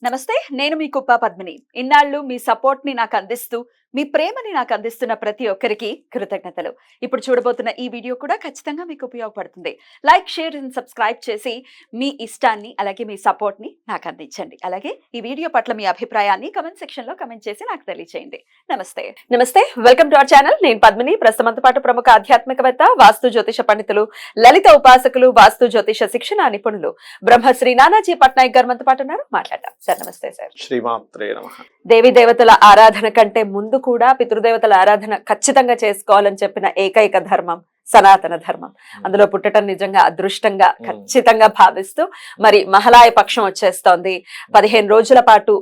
నమస్తే, నేను మీ కుప్ప పద్మిని. ఇన్నాళ్ళు మీ సపోర్ట్ ని నాకు అందిస్తూ, మీ ప్రేమని నాకు అందిస్తున్న ప్రతి ఒక్కరికి కృతజ్ఞతలు. ఇప్పుడు చూడబోతున్న ఈ వీడియో కూడా ఖచ్చితంగా మీకు ఉపయోగపడుతుంది. లైక్, షేర్ అండ్ సబ్స్క్రైబ్ చేసి మీ ఇష్టాన్ని అలాగే మీ సపోర్ట్ ని నాకు అందించండి. అలాగే ఈ వీడియో పట్ల మీ అభిప్రాయాన్ని కమెంట్ సెక్షన్ లో కమెంట్ చేసి నాకు తెలియజేయండి. నమస్తే, వెల్కమ్ టు అవర్ ఛానల్. నేను పద్మిని. ప్రస్తుతంతో పాటు ప్రముఖ ఆధ్యాత్మికవేత్త, వాస్తు జ్యోతిష పండితులు, లలిత ఉపాసకులు, వాస్తు జ్యోతిష శిక్షణ నిపుణులు బ్రహ్మశ్రీ నానాజీ పట్నాయక్ గారు మనతో పాటు ఉన్నారు. మాట్లాడదాం సార్. నమస్తే సార్. శ్రీమాత్రే నమః. దేవి దేవతల ఆరాధన కంటే ముందు కూడా పితృదేవతల ఆరాధన ఖచ్చితంగా చేసుకోవాలని చెప్పిన ఏకైక ధర్మం సనాతన ధర్మం. అందులో పుట్టడం నిజంగా అదృష్టంగా ఖచ్చితంగా భావిస్తూ మరి మహాలయ పక్షం వచ్చేస్తోంది. 15 రోజుల పాటు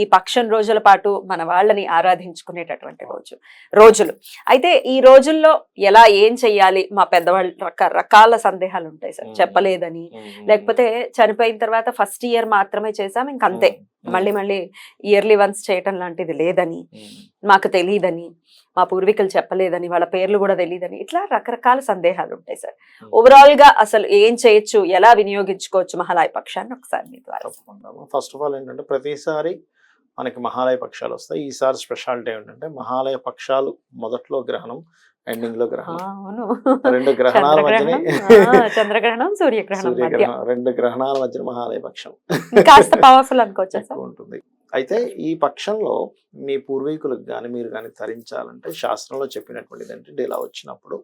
ఈ పక్షం రోజుల పాటు మన వాళ్ళని ఆరాధించుకునేటటువంటి రోజులు. అయితే ఈ రోజుల్లో ఎలా ఏం చెయ్యాలి? మా పెద్దవాళ్ళు రకరకాల సందేహాలు ఉంటాయి సార్. చెప్పలేదని, లేకపోతే చనిపోయిన తర్వాత ఫస్ట్ ఇయర్ మాత్రమే చేసాం ఇంకంతే, మళ్ళీ ఇయర్లీ వన్స్ చేయటం లాంటిది లేదని, మాకు తెలియదని, మా పూర్వీకులు చెప్పలేదని, వాళ్ళ పేర్లు కూడా తెలియదని, ఇట్లా రకరకాల సందేహాలు ఉంటాయి సార్. ఓవరాల్ గా అసలు ఏం చేయొచ్చు, ఎలా వినియోగించుకోవచ్చు మహాలయ పక్షాన్ని ఒకసారి మీ ద్వారా. ఫస్ట్ ఆఫ్ ఆల్ ఏంటంటే ప్రతిసారి మనకి మహాలయ పక్షాలు వస్తాయి. ఈసారి స్పెషాలిటీ ఏంటంటే మహాలయ పక్షాలు మొదట్లో గ్రహణం, ఎండింగ్ లో గ్రహణం. రెండు గ్రహణాల మధ్యనే చంద్రగ్రహణం, సూర్యగ్రహణం, 2 గ్రహణాల మధ్యన మహాలయ పక్షం కాస్త పవర్ఫుల్ అనుకోవచ్చు ఉంటుంది. అయితే ఈ పక్షంలో మీ పూర్వీకులకు కానీ మీరు కానీ తరించాలంటే శాస్త్రంలో చెప్పినటువంటిది ఏంటంటే ఇలా వచ్చినప్పుడు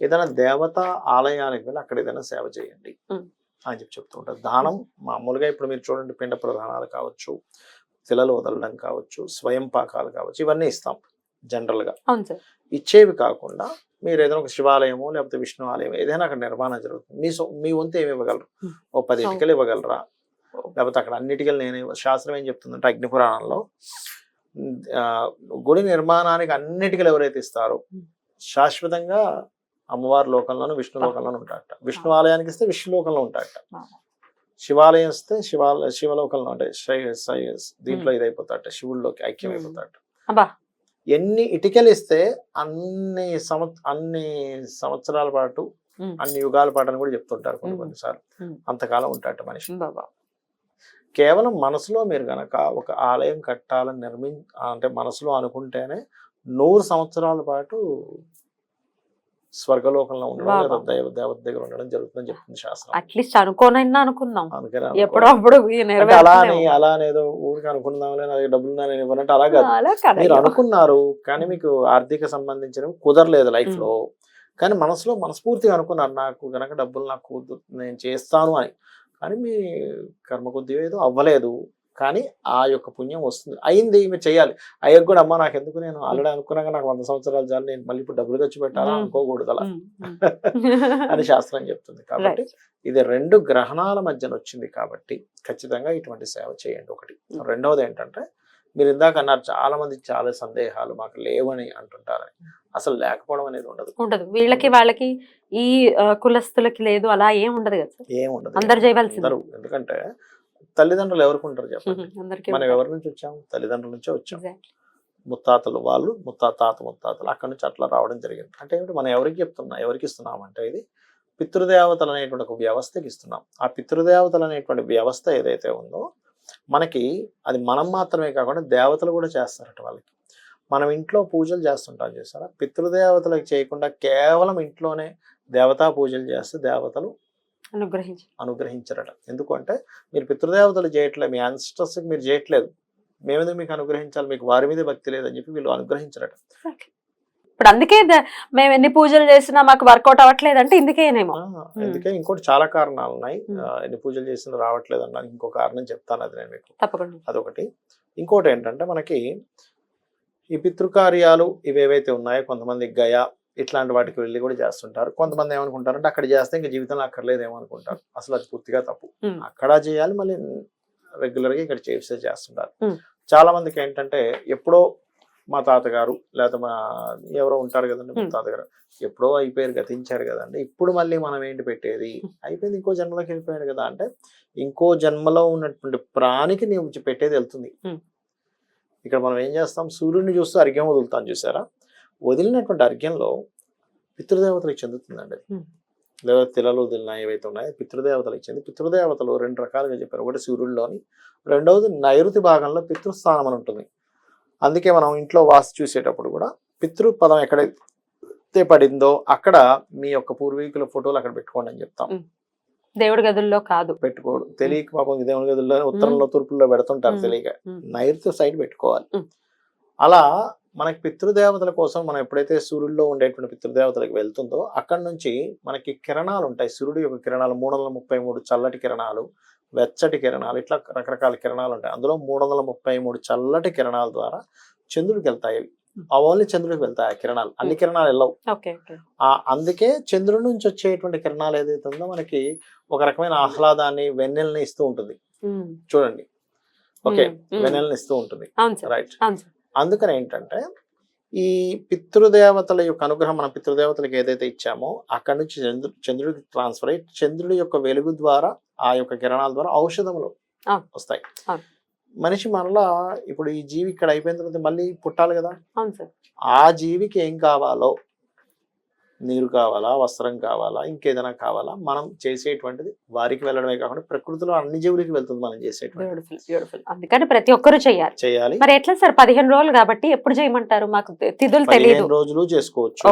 ఏదైనా దేవతా ఆలయానికి వెళ్ళి అక్కడ ఏదైనా సేవ చేయండి అని చెప్తూ ఉంటారు. దానం మామూలుగా ఇప్పుడు మీరు చూడండి, పిండ ప్రధానాలు కావచ్చు, శిలలు వదలడం కావచ్చు, స్వయం పాకాలు కావచ్చు, ఇవన్నీ ఇస్తాం జనరల్గా. ఇచ్చేవి కాకుండా మీరు ఏదైనా ఒక శివాలయమో లేకపోతే విష్ణు ఆలయం ఏదైనా అక్కడ నిర్మాణం జరుగుతుంది, మీ వంతు ఏమి ఇవ్వగలరు? ఓ 10 ఇటుకలు ఇవ్వగలరా? లేకపోతే అక్కడ అన్నిటికీ నేను శాస్త్రం ఏం చెప్తుందంటే అగ్నిపురాణంలో గుడి నిర్మాణానికి అన్నిటికీ ఎవరైతే ఇస్తారో శాశ్వతంగా అమ్మవారి లోకంలోనూ విష్ణు లోకంలోనూ ఉంటారట. విష్ణు ఆలయానికి ఇస్తే విష్ణు లోకంలో ఉంటారట, శివాలయం ఇస్తే శివలోకంలో అంటే దీంట్లో ఇదైపోతారట, శివుల్లోకి ఐక్యం అయిపోతారట. ఎన్ని ఇటుకలు ఇస్తే అన్ని సంవత్సరాల పాటు, అన్ని యుగాల పాటు అని కూడా చెప్తుంటారు కొన్నిసార్లు. అంతకాలం ఉంటారట మనిషి. కేవలం మనసులో మీరు గనక ఒక ఆలయం కట్టాలని అంటే మనసులో అనుకుంటేనే 100 సంవత్సరాల పాటు స్వర్గలోకంలో ఉండడం, దేవత దగ్గర ఉండడం జరుగుతుందని చెప్తుంది శాస్త్రం. అట్లీస్ట్ అనుకోనైనా అనుకుందాం, అలానేదో ఊరికి అనుకుందాంలే, నాకు డబ్బులు నేను ఇవ్వనంటే అలా కాదు. మీరు అనుకున్నారు కానీ మీకు ఆర్థిక సంబంధించినవి కుదరలేదు లైఫ్ లో, కానీ మనసులో మనస్ఫూర్తిగా అనుకున్నారు నాకు గనక డబ్బులు నాకు నేను చేస్తాను అని. కానీ మీ కర్మ కొద్దిగా ఏదో అవ్వలేదు, కానీ ఆ యొక్క పుణ్యం వస్తుంది, అయింది, మీరు చెయ్యాలి. అయ్యకు కూడా అమ్మ నాకు ఎందుకు, నేను ఆల్రెడీ అనుకున్నాక నాకు 100 సంవత్సరాలు చాలు, నేను మళ్ళీ ఇప్పుడు డబ్బులు ఖర్చు పెట్టాలా అనుకోకూడదు అలా అని శాస్త్రం చెప్తుంది. కాబట్టి ఇది 2 గ్రహణాల మధ్యన వచ్చింది కాబట్టి ఖచ్చితంగా ఇటువంటి సేవ చేయండి. ఒకటి. రెండవది ఏంటంటే మీరు ఇందాక అన్నారు చాలా మంది చాలా సందేహాలు మాకు లేవని అంటుంటారని. అసలు లేకపోవడం అనేది ఉండదు. వీళ్ళకి వాళ్ళకి ఈ కులస్తులకి లేదు అలా ఏం ఉండదు కదా, ఏముండదు, అందరు చేయవలసింది. ఎందుకంటే తల్లిదండ్రులు ఎవరికి ఉంటారు చెప్పండి? మనం ఎవరి నుంచి వచ్చాము? తల్లిదండ్రుల నుంచే వచ్చాం. ముత్తాతలు వాళ్ళు, ముత్తాతలు అక్కడి నుంచి అట్లా రావడం జరిగింది. అంటే ఏమిటి, మనం ఎవరికి ఇస్తున్నాం అంటే ఇది పితృదేవతలు అనేటువంటి ఒక వ్యవస్థకి ఇస్తున్నాం. ఆ పితృదేవతలు అనేటువంటి వ్యవస్థ ఏదైతే ఉందో మనకి అది మనం మాత్రమే కాకుండా దేవతలు కూడా చేస్తారట వాళ్ళకి. మనం ఇంట్లో పూజలు చేస్తుంటాం చేస్తారా, పితృదేవతలకు చేయకుండా కేవలం ఇంట్లోనే దేవతా పూజలు చేస్తే దేవతలు అనుగ్రహించరట. ఎందుకంటే మీరు పితృదేవతలు చేయట్లేదు, మీ యాన్సిస్టర్స్కి మీరు చేయట్లేదు, మేమేదో మీకు అనుగ్రహించాలి, మీకు వారి మీద భక్తి లేదని చెప్పి వీళ్ళు అనుగ్రహించరట. ఇప్పుడు అందుకే మేము ఎన్ని పూజలు చేసినా మాకు వర్కౌట్ అవ్వట్లేదు అంటే ఇందుకేనేమో. అందుకే ఇంకోటి చాలా కారణాలు ఉన్నాయి. ఎన్ని పూజలు చేసినా రావట్లేదు అన్నాను, ఇంకో కారణం చెప్తాను, అది నేను మీకు తప్పకుండా. అదొకటి. ఇంకోటి ఏంటంటే మనకి ఈ పితృకార్యాలు ఇవేవైతే ఉన్నాయో కొంతమంది గయ ఇట్లాంటి వాటికి వెళ్ళి కూడా చేస్తుంటారు. కొంతమంది ఏమనుకుంటారంటే అక్కడ చేస్తే ఇంకా జీవితంలో అక్కర్లేదేమో అనుకుంటారు. అసలు అది పూర్తిగా తప్పు. అక్కడ చేయాలి, మళ్ళీ రెగ్యులర్గా ఇక్కడ చేస్తుంటారు. చాలా మందికి ఏంటంటే ఎప్పుడో మా తాతగారు లేకపోతే మా ఎవరో ఉంటారు కదండి, మా తాతగారు ఎప్పుడో అయిపోయారు, గతించారు కదండి, ఇప్పుడు మళ్ళీ మనం ఏంటి పెట్టేది, అయిపోయింది, ఇంకో జన్మలోకి వెళ్ళిపోయాడు కదా అంటే ఇంకో జన్మలో ఉన్నటువంటి ప్రాణికి నీవు పెట్టేది వెళ్తుంది. ఇక్కడ మనం ఏం చేస్తాం, సూర్యుడిని చూస్తూ అర్ఘ్యం వదులుతాం చూసారా, వదిలినటువంటి అర్ఘ్యంలో పితృదేవతలకు చెందుతుందండి అది. లేదా తిలలు దిల్నా ఏవైతే ఉన్నాయో పితృదేవతలు ఇచ్చింది. పితృదేవతలు 2 రకాలుగా చెప్పారు. ఒకటి సూర్యుడిలోని, రెండవది నైరుతి భాగంలో పితృస్థానం అని ఉంటుంది. అందుకే మనం ఇంట్లో వాస్తు చూసేటప్పుడు కూడా పితృ పదం ఎక్కడైతే పడిందో అక్కడ మీ యొక్క పూర్వీకుల ఫోటోలు అక్కడ పెట్టుకోండి అని చెప్తాం. దేవుడి గదుల్లో కాదు పెట్టుకోడు, తెలియక పాపం దేవుడి గదుల్లో ఉత్తరంలో తూర్పుల్లో పెడుతుంటారు తెలియక. నైరుతి సైడ్ పెట్టుకోవాలి. అలా మనకి పితృదేవతల కోసం మనం ఎప్పుడైతే సూర్యుల్లో ఉండేటువంటి పితృదేవతలకు వెళ్తుందో అక్కడ నుంచి మనకి కిరణాలు ఉంటాయి. సూర్యుడు యొక్క కిరణాలు 333 చల్లటి కిరణాలు, వెచ్చటి కిరణాలు, ఇట్లా రకరకాల కిరణాలు ఉంటాయి. అందులో 333 చల్లటి కిరణాల ద్వారా చంద్రుడికి వెళ్తాయి. ఓన్లీ చంద్రుడికి వెళ్తాయి ఆ కిరణాలు, అన్ని కిరణాలు వెళ్ళవు. అందుకే చంద్రుడి నుంచి వచ్చేటువంటి కిరణాలు ఏదైతే ఉందో మనకి ఒక రకమైన ఆహ్లాదాన్ని, వెన్నెల్ని ఇస్తూ ఉంటుంది. చూడండి, ఓకే, వెన్నెల్ని ఇస్తూ ఉంటుంది. రైట్. అందుకని ఏంటంటే ఈ పితృదేవతల యొక్క అనుగ్రహం మనం పితృదేవతలకు ఏదైతే ఇచ్చామో అక్కడి నుంచి చంద్రుడికి ట్రాన్స్ఫర్ అయ్యి చంద్రుడి యొక్క వెలుగు ద్వారా ఆ యొక్క కిరణాల ద్వారా ఔషధములు వస్తాయి. మనిషి మరలా ఇప్పుడు ఈ జీవి ఇక్కడ అయిపోయిన తర్వాత మళ్ళీ పుట్టాలి కదా. ఆ జీవికి ఏం కావాలో, నీరు కావాలా, వస్త్రం కావాలా, ఇంకేదైనా కావాలా, మనం చేసేటువంటిది వారికి వెళ్ళడమే కాకుండా ప్రకృతిలో అన్ని జీవులకి వెళ్తుంది మనం చేసేటువంటి. అందుకని ప్రతి ఒక్కరు చేయాలి. మరి ఎట్లా సార్ 15 రోజులు కాబట్టి ఎప్పుడు చేయమంటారు? మాకు తిథులు తెలియదు. 15 రోజులు చేసుకోవచ్చు,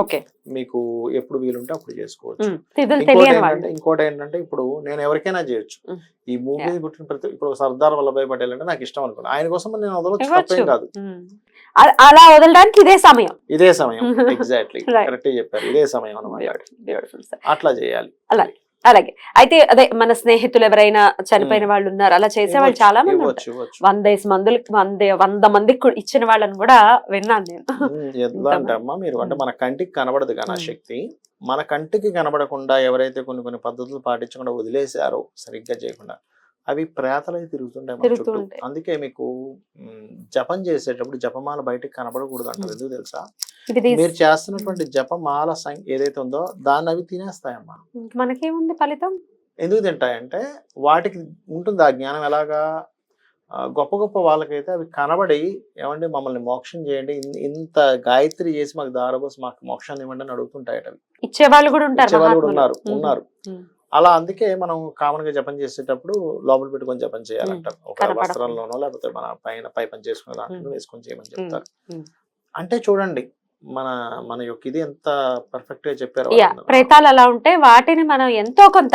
మీకు ఎప్పుడు వీలుంటే అప్పుడు చేసుకోవచ్చు. ఇంకోటి ఏంటంటే ఇప్పుడు నేను ఎవరికైనా చేయొచ్చు. ఈ మూవీ పుట్టిన ప్రతి ఇప్పుడు సర్దార్ వల్లభాయ్ పటేల్ అంటే నాకు ఇష్టం అనుకున్నా, ఆయన కోసం నేను వదలొచ్చు, తప్పేం కాదు. అలా వదలడానికి ఇదే సమయం. ఎగ్జాక్ట్లీ కరెక్ట్ చెప్పారు, ఇదే సమయం అన్నమాట. అట్లా చేయాలి. అలాగే అయితే అదే మన స్నేహితులు ఎవరైనా చనిపోయిన వాళ్ళు ఉన్నారు, అలా చేసే వాళ్ళు చాలా మంది 100 మందికి ఇచ్చిన వాళ్ళని కూడా విన్నాను నేను. ఎట్లా అంటే అమ్మా, మీరు అంటే మన కంటికి కనబడదు కానీ ఆ శక్తి మన కంటికి కనబడకుండా ఎవరైతే కొన్ని పద్ధతులు పాటించకుండా వదిలేశారో, సరిగ్గా చేయకుండా, అవి ప్రేతలై తిరుగుతుంటాయి మన చుట్టూ. అందుకే మీకు జపం చేసేటప్పుడు జపమాల బయటకు కనబడకూడదు అంటారు. ఎందుకు తెలుసా? మీరు చేస్తున్నటువంటి జపమాల ఏదైతే ఉందో దాన్ని అవి తినేస్తాయమ్మా. మనకేముంది ఫలితం? ఎందుకు తింటాయంటే వాటికి ఉంటుంది ఆ జ్ఞానం. ఎలాగా గొప్ప గొప్ప వాళ్ళకైతే అవి కనబడి, ఏమంటే మమ్మల్ని మోక్షం చేయండి, ఇంత గాయత్రి చేసి మాకు దారబోసి మాకు మోక్షాన్ని ఇవ్వండి అని అడుగుతుంటాయట. ఇచ్చేవాళ్ళు కూడా ఉన్నారు. అలా అందుకే మనం కామన్ గా జపం చేసేటప్పుడు లోపల పెట్టుకొని జపం చేయాలంటారు. ఒక వస్త్రంలోనో లేకపోతే మన పై పని చేసుకునే దాంట్లో వేసుకొని చేయమని చెప్తారు. అంటే చూడండి మన యొక్క ఇది ఎంత పర్ఫెక్ట్ గా చెప్పారు. ప్రేతాలు అలా ఉంటే వాటిని మనం ఎంతో కొంత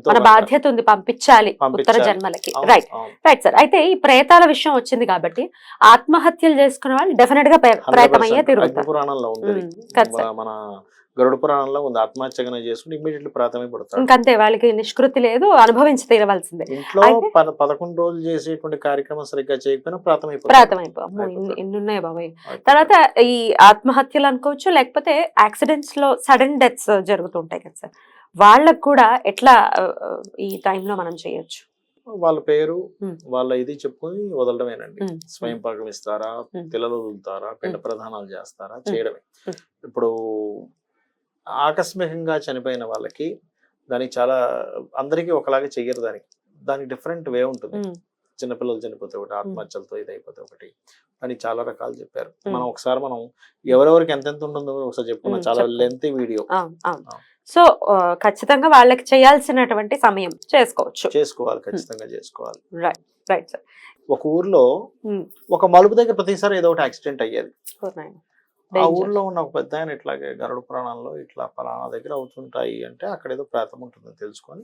మన బాధ్యత ఉంది పంపించాలి ఉత్తర జన్మలకి. Right sir. అయితే ఈ ప్రేతాల విషయం వచ్చింది కాబట్టి ఆత్మహత్యలు చేసుకునే వాళ్ళు డెఫినెట్ గా ప్రేతమయ్యే తిరుగుతారు. పురాణంలో ఉంది, మన గరుడ పురాణంలో ఉంది. ఆత్మహత్య చేసుకుంటే ఇమీడియట్లీ ప్రాథమిక పడతారు. ఇంకంతే, వాళ్ళకి నిష్కృతి లేదు, అనుభవించి తీరవలసిందే. ఇంట్లో 11 రోజులు చేసేటువంటి కార్యక్రమం సరిగ్గా చేయకపోయినా ప్రాథమిక ఎన్నున్నాయి బాబాయ్. తర్వాత ఈ ఆత్మహత్యలు అనుకోవచ్చు, లేకపోతే యాక్సిడెంట్స్ లో సడన్ డెత్స్ జరుగుతుంటాయి కదా సార్, వాళ్ళకు కూడా ఎట్లా ఈ టైంలో మనం చేయొచ్చు? వాళ్ళ పేరు వాళ్ళ ఇది చెప్పుకొని వదలడమేనండి. స్వయం పాకం ఇస్తారా, పిల్లలు వదులుతారా, పిండ ప్రధానాలు చేస్తారా, చేయడమే. ఇప్పుడు ఆకస్మికంగా చనిపోయిన వాళ్ళకి దానికి చాలా అందరికీ ఒకలాగా చెయ్యరు. దానికి డిఫరెంట్ వే ఉంటుంది. చిన్నపిల్లలు చనిపోతే ఒకటి, ఆత్మహత్యలతో ఇది అయిపోతే ఒకటి, దానికి చాలా రకాలు చెప్పారు. మనం ఒకసారి ఎవరెవరికి ఎంతెంత ఉంటుందో ఒకసారి చెప్పుకున్నాం, చాలా లెంతీ వీడియో. సో ఖచ్చితంగా వాళ్ళకి చేయాల్సినటువంటి సమయం చేసుకోవాలి, ఖచ్చితంగా చేసుకోవాలి. Right sir. ఒక ఊర్లో ఒక మలుపు దగ్గర ప్రతిసారి ఏదో ఒకటి యాక్సిడెంట్ అయ్యేది. ఆ ఊర్లో ఉన్న ఒక పెద్ద ఆయన ఇట్లాగే గరుడ పురాణంలో ఇట్లా పలానా దగ్గర అవుతుంటాయి అంటే అక్కడ ఏదో ప్రేతం ఉంటుందని తెలుసుకొని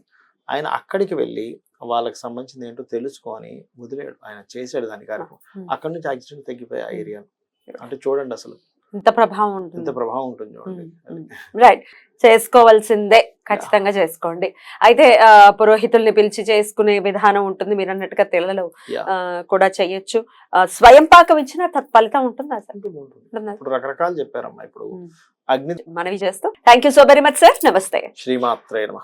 ఆయన అక్కడికి వెళ్ళి వాళ్ళకి సంబంధించింది ఏంటో తెలుసుకొని వదిలేడు. ఆయన చేసాడు దాని కార్యక్రమం. అక్కడ నుంచి యాక్సిడెంట్ తగ్గిపోయి ఆ ఏరియా. అంటే చూడండి అసలు ఎంత ప్రభావం ఉంటుంది చూడండి. రైట్. చేసుకోవాల్సిందే, ఖచ్చితంగా చేసుకోండి. అయితే పురోహితుల్ని పిలిచి చేసుకునే విధానం ఉంటుంది, మీరు అన్నట్టుగా తెల్లలు కూడా చెయ్యొచ్చు. స్వయం పాకం ఇచ్చిన తత్ఫలితం ఉంటుంది. ఇప్పుడు రకరకాలు చెప్పారమ్మా. ఇప్పుడు అగ్ని మనవి చేస్తాం. Thank you so very much sir. నమస్తే. శ్రీమాత్రే నమః.